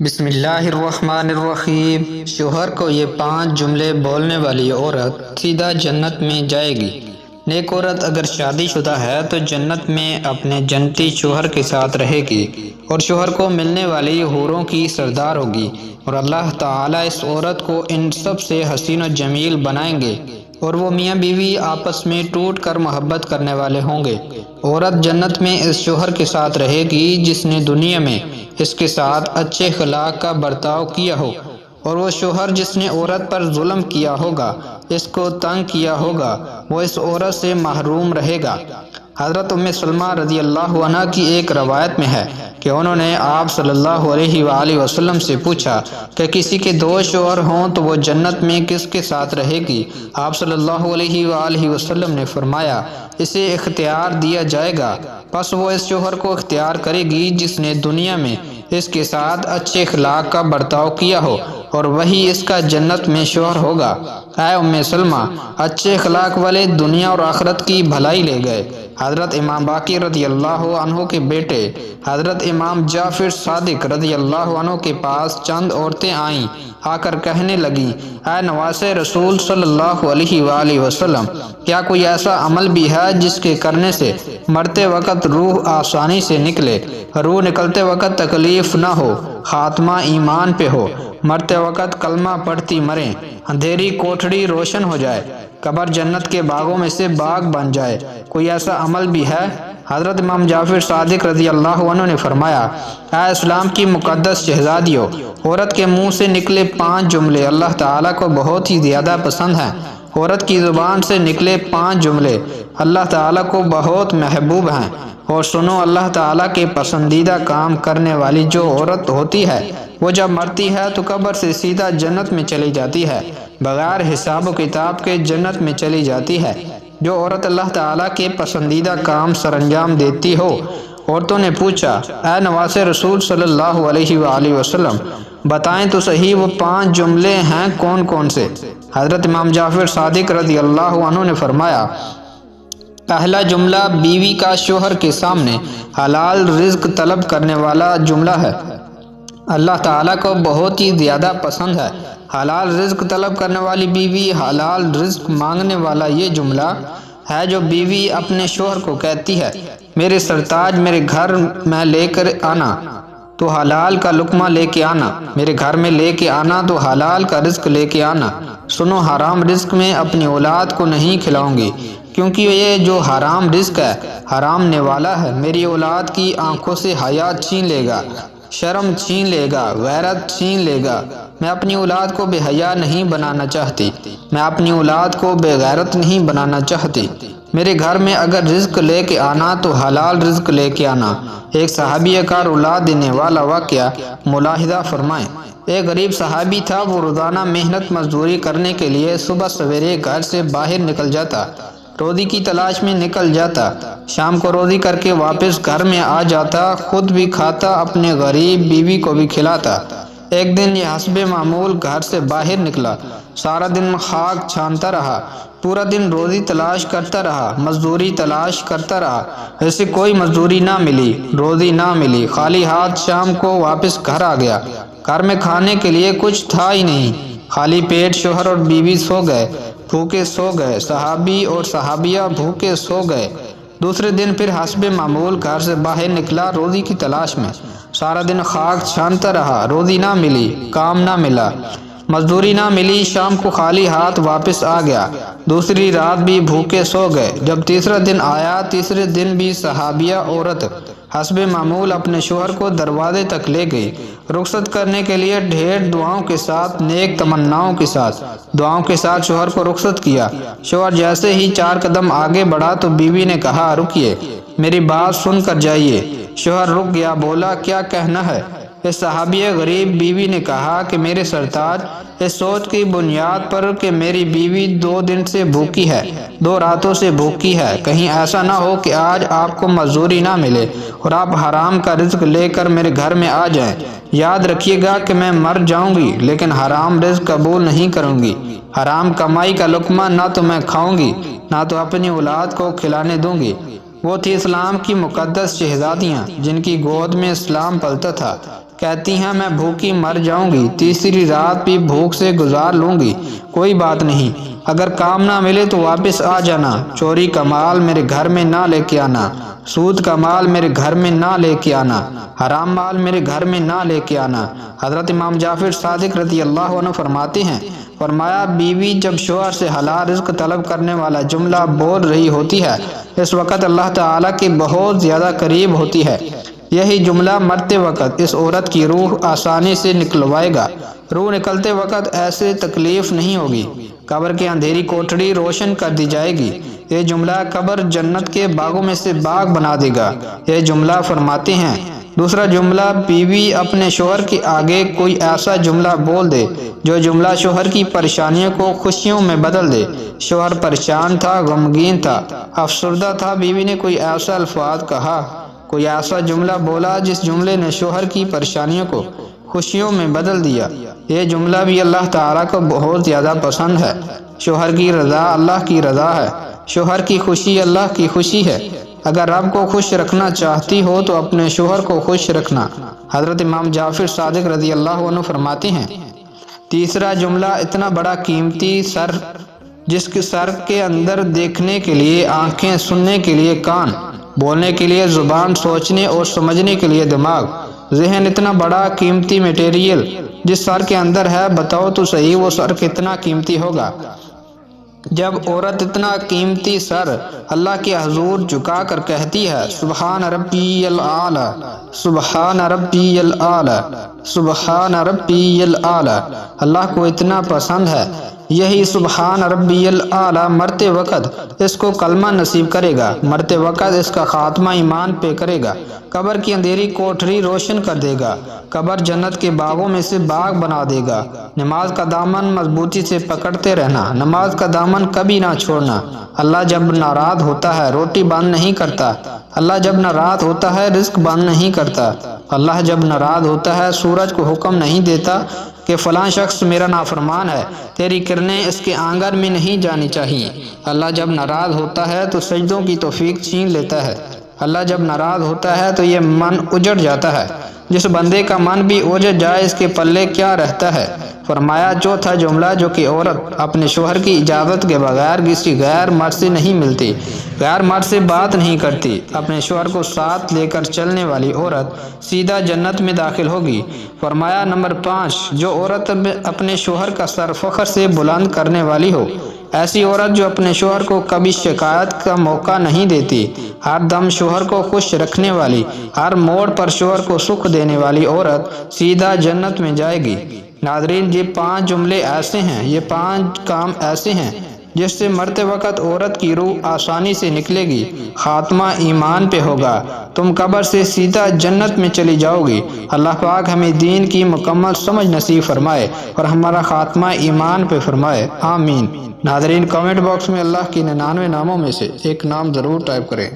بسم اللہ الرحمن الرحیم۔ شوہر کو یہ 5 جملے بولنے والی عورت سیدھا جنت میں جائے گی۔ نیک عورت اگر شادی شدہ ہے تو جنت میں اپنے جنتی شوہر کے ساتھ رہے گی اور شوہر کو ملنے والی حوروں کی سردار ہوگی، اور اللہ تعالیٰ اس عورت کو ان سب سے حسین و جمیل بنائیں گے، اور وہ میاں بیوی آپس میں ٹوٹ کر محبت کرنے والے ہوں گے۔ عورت جنت میں اس شوہر کے ساتھ رہے گی جس نے دنیا میں اس کے ساتھ اچھے اخلاق کا برتاؤ کیا ہو، اور وہ شوہر جس نے عورت پر ظلم کیا ہوگا، اس کو تنگ کیا ہوگا، وہ اس عورت سے محروم رہے گا۔ حضرت ام سلمہ رضی اللہ عنہ کی ایک روایت میں ہے کہ انہوں نے آپ صلی اللہ علیہ وآلہ وسلم سے پوچھا کہ کسی کے 2 شوہر ہوں تو وہ جنت میں کس کے ساتھ رہے گی؟ آپ صلی اللہ علیہ وآلہ وسلم نے فرمایا، اسے اختیار دیا جائے گا، پس وہ اس شوہر کو اختیار کرے گی جس نے دنیا میں اس کے ساتھ اچھے اخلاق کا برتاؤ کیا ہو، اور وہی اس کا جنت میں شوہر ہوگا۔ اے ام سلمہ، اچھے اخلاق والے دنیا اور آخرت کی بھلائی لے گئے۔ حضرت امام باقر رضی اللہ عنہ کے بیٹے حضرت امام جعفر صادق رضی اللہ عنہ کے پاس چند عورتیں آئیں، آ کر کہنے لگیں، اے نواسے رسول صلی اللہ علیہ وآلہ وسلم، کیا کوئی ایسا عمل بھی ہے جس کے کرنے سے مرتے وقت روح آسانی سے نکلے، روح نکلتے وقت تکلیف نہ ہو، خاتمہ ایمان پہ ہو، مرتے وقت کلمہ پڑھتی مریں، اندھیری کوٹھڑی روشن ہو جائے، قبر جنت کے باغوں میں سے باغ بن جائے؟ کوئی ایسا عمل بھی ہے؟ حضرت امام جعفر صادق رضی اللہ عنہ نے فرمایا، اے اسلام کی مقدس شہزادیوں، عورت کے منہ سے نکلے 5 جملے اللہ تعالیٰ کو بہت ہی زیادہ پسند ہیں۔ عورت کی زبان سے نکلے 5 جملے اللہ تعالیٰ کو بہت محبوب ہیں۔ اور سنو، اللہ تعالیٰ کے پسندیدہ کام کرنے والی جو عورت ہوتی ہے، وہ جب مرتی ہے تو قبر سے سیدھا جنت میں چلی جاتی ہے، بغیر حساب و کتاب کے جنت میں چلی جاتی ہے۔ جو عورت اللہ تعالیٰ کے پسندیدہ کام سر انجام دیتی ہو۔ عورتوں نے پوچھا، اے نواس رسول صلی اللہ علیہ وآلہ وسلم، بتائیں تو صحیح وہ 5 جملے ہیں کون کون سے؟ حضرت امام جعفر صادق رضی اللہ عنہ نے فرمایا، پہلا جملہ بیوی کا شوہر کے سامنے حلال رزق طلب کرنے والا جملہ ہے۔ اللہ تعالیٰ کو بہت ہی زیادہ پسند ہے حلال رزق طلب کرنے والی بیوی، حلال رزق مانگنے والا یہ جملہ ہے جو بیوی اپنے شوہر کو کہتی ہے، میرے سرتاج، میرے گھر میں لے کر آنا تو حلال کا لقمہ لے کے آنا، میرے گھر میں لے کے آنا تو حلال کا رزق لے کے آنا۔ سنو، حرام رزق میں اپنی اولاد کو نہیں کھلاؤں گی، کیونکہ یہ جو حرام رزق ہے، حرام نوالا ہے، میری اولاد کی آنکھوں سے حیا چھین لے گا، شرم چھین لے گا، غیرت چھین لے گا۔ میں اپنی اولاد کو بے حیا نہیں بنانا چاہتی، میں اپنی اولاد کو بے غیرت نہیں بنانا چاہتی۔ میرے گھر میں اگر رزق لے کے آنا تو حلال رزق لے کے آنا۔ ایک صحابی کا رلا دینے والا واقعہ ملاحظہ فرمائیں۔ ایک غریب صحابی تھا، وہ روزانہ محنت مزدوری کرنے کے لیے صبح سویرے گھر سے باہر نکل جاتا، روزی کی تلاش میں نکل جاتا، شام کو روزی کر کے واپس گھر میں آ جاتا، خود بھی کھاتا، اپنے غریب بیوی کو بھی کھلاتا۔ ایک دن یہ حسب معمول گھر سے باہر نکلا، سارا دن خاک چھانتا رہا، پورا دن روزی تلاش کرتا رہا، مزدوری تلاش کرتا رہا، اسے کوئی مزدوری نہ ملی، روزی نہ ملی، خالی ہاتھ شام کو واپس گھر آ گیا۔ گھر میں کھانے کے لیے کچھ تھا ہی نہیں، خالی پیٹ شوہر اور بیوی سو گئے، بھوکے سو گئے، صحابی اور صحابیہ بھوکے سو گئے۔ دوسرے دن پھر حسب معمول گھر سے باہر نکلا روزی کی تلاش میں، سارا دن خاک چھانتا رہا، روزی نہ ملی، کام نہ ملا، مزدوری نہ ملی، شام کو خالی ہاتھ واپس آ گیا۔ دوسری رات بھی بھوکے سو گئے۔ جب تیسرا دن آیا، تیسرے دن بھی صحابیہ عورت حسب معمول اپنے شوہر کو دروازے تک لے گئی، رخصت کرنے کے لیے ڈھیر دعاؤں کے ساتھ، نیک تمناؤں کے ساتھ، دعاؤں کے ساتھ شوہر کو رخصت کیا۔ شوہر جیسے ہی 4 قدم آگے بڑھا تو بیوی نے کہا، رکیے، میری بات سن کر جائیے۔ شوہر رک گیا، بولا، کیا کہنا ہے؟ اس صحابی غریب بیوی نے کہا کہ میرے سرتاج، اس سوچ کی بنیاد پر کہ میری بیوی 2 دن سے بھوکی ہے، 2 راتوں سے بھوکی ہے، کہیں ایسا نہ ہو کہ آج آپ کو مزدوری نہ ملے اور آپ حرام کا رزق لے کر میرے گھر میں آ جائیں۔ یاد رکھیے گا کہ میں مر جاؤں گی لیکن حرام رزق قبول نہیں کروں گی، حرام کمائی کا لقمہ نہ تو میں کھاؤں گی نہ تو اپنی اولاد کو کھلانے دوں گی۔ وہ تھی اسلام کی مقدس شہزادیاں جن کی گود میں اسلام پلتا تھا۔ کہتی ہیں میں بھوکی مر جاؤں گی، تیسری رات بھی بھوک سے گزار لوں گی، کوئی بات نہیں، اگر کام نہ ملے تو واپس آ جانا، چوری کا مال میرے گھر میں نہ لے کے آنا، سود کا مال میرے گھر میں نہ لے کے آنا، حرام مال میرے گھر میں نہ لے کے آنا۔ حضرت امام جعفر صادق رضی اللہ عنہ فرماتے ہیں، فرمایا بیوی جب شوہر سے حلال رزق طلب کرنے والا جملہ بول رہی ہوتی ہے، اس وقت اللہ تعالیٰ کے بہت زیادہ قریب ہوتی ہے۔ یہی جملہ مرتے وقت اس عورت کی روح آسانی سے نکلوائے گا۔ روح نکلتے وقت ایسے تکلیف نہیں ہوگی، قبر کی اندھیری کوٹڑی روشن کر دی جائے گی۔ یہ جملہ قبر جنت کے باغوں میں سے باغ بنا دے گا۔ یہ جملہ فرماتے ہیں، دوسرا جملہ بیوی اپنے شوہر کے آگے کوئی ایسا جملہ بول دے جو جملہ شوہر کی پریشانیوں کو خوشیوں میں بدل دے۔ شوہر پریشان تھا، غمگین تھا، افسردہ تھا، بیوی نے کوئی ایسا الفاظ کہا، کوئی ایسا جملہ بولا جس جملے نے شوہر کی پریشانیوں کو خوشیوں میں بدل دیا۔ یہ جملہ بھی اللہ تعالیٰ کو بہت زیادہ پسند ہے۔ شوہر کی رضا اللہ کی رضا ہے، شوہر کی خوشی اللہ کی خوشی ہے۔ اگر رب کو خوش رکھنا چاہتی ہو تو اپنے شوہر کو خوش رکھنا۔ حضرت امام جعفر صادق رضی اللہ عنہ فرماتے ہیں، تیسرا جملہ اتنا بڑا قیمتی سر، جس کے سر کے اندر دیکھنے کے لیے آنکھیں، سننے کے لیے کان، بولنے کے لیے زبان، سوچنے اور سمجھنے کے لیے دماغ، ذہن، اتنا بڑا قیمتی میٹیریل جس سر کے اندر ہے، بتاؤ تو صحیح وہ سر کتنا قیمتی ہوگا۔ جب عورت اتنا قیمتی سر اللہ کے حضور جھکا کر کہتی ہے، سبحان ربی العالی، سبحان ربی العالی، سبحان ربی العالی، اللہ کو اتنا پسند ہے، یہی سبحان ربی العالی مرتے وقت اس کو کلمہ نصیب کرے گا، مرتے وقت اس کا خاتمہ ایمان پہ کرے گا، قبر کی اندھیری کوٹھری روشن کر دے گا، قبر جنت کے باغوں میں سے باغ بنا دے گا۔ نماز کا دامن مضبوطی سے پکڑتے رہنا، نماز کا دامن کبھی نہ چھوڑنا۔ اللہ جب ناراض ہوتا ہے روٹی بند نہیں کرتا، اللہ جب ناراض ہوتا ہے رزق بند نہیں کرتا، اللہ جب ناراض ہوتا ہے سورج کو حکم نہیں دیتا کہ فلاں شخص میرا نافرمان ہے، تیری کرنیں اس کے آنگن میں نہیں جانی چاہیے۔ اللہ جب ناراض ہوتا ہے تو سجدوں کی توفیق چھین لیتا ہے۔ اللہ جب ناراض ہوتا ہے تو یہ من اجڑ جاتا ہے۔ جس بندے کا من بھی اجڑ جائے اس کے پلے کیا رہتا ہے۔ فرمایا چوتھا جملہ، جو کہ عورت اپنے شوہر کی اجازت کے بغیر کسی غیر مرد سے نہیں ملتی، غیر مرد سے بات نہیں کرتی، اپنے شوہر کو ساتھ لے کر چلنے والی عورت سیدھا جنت میں داخل ہوگی۔ فرمایا نمبر 5، جو عورت اپنے شوہر کا سر فخر سے بلند کرنے والی ہو، ایسی عورت جو اپنے شوہر کو کبھی شکایت کا موقع نہیں دیتی، ہر دم شوہر کو خوش رکھنے والی، ہر موڑ پر شوہر کو سکھ دینے والی عورت سیدھا جنت میں جائے گی۔ ناظرین، یہ 5 جملے ایسے ہیں، یہ 5 کام ایسے ہیں جس سے مرتے وقت عورت کی روح آسانی سے نکلے گی، خاتمہ ایمان پہ ہوگا، تم قبر سے سیدھا جنت میں چلی جاؤ گی۔ اللہ پاک ہمیں دین کی مکمل سمجھ نصیب فرمائے اور ہمارا خاتمہ ایمان پہ فرمائے، آمین۔ ناظرین، کمنٹ باکس میں اللہ کی 99 ناموں میں سے ایک نام ضرور ٹائپ کریں۔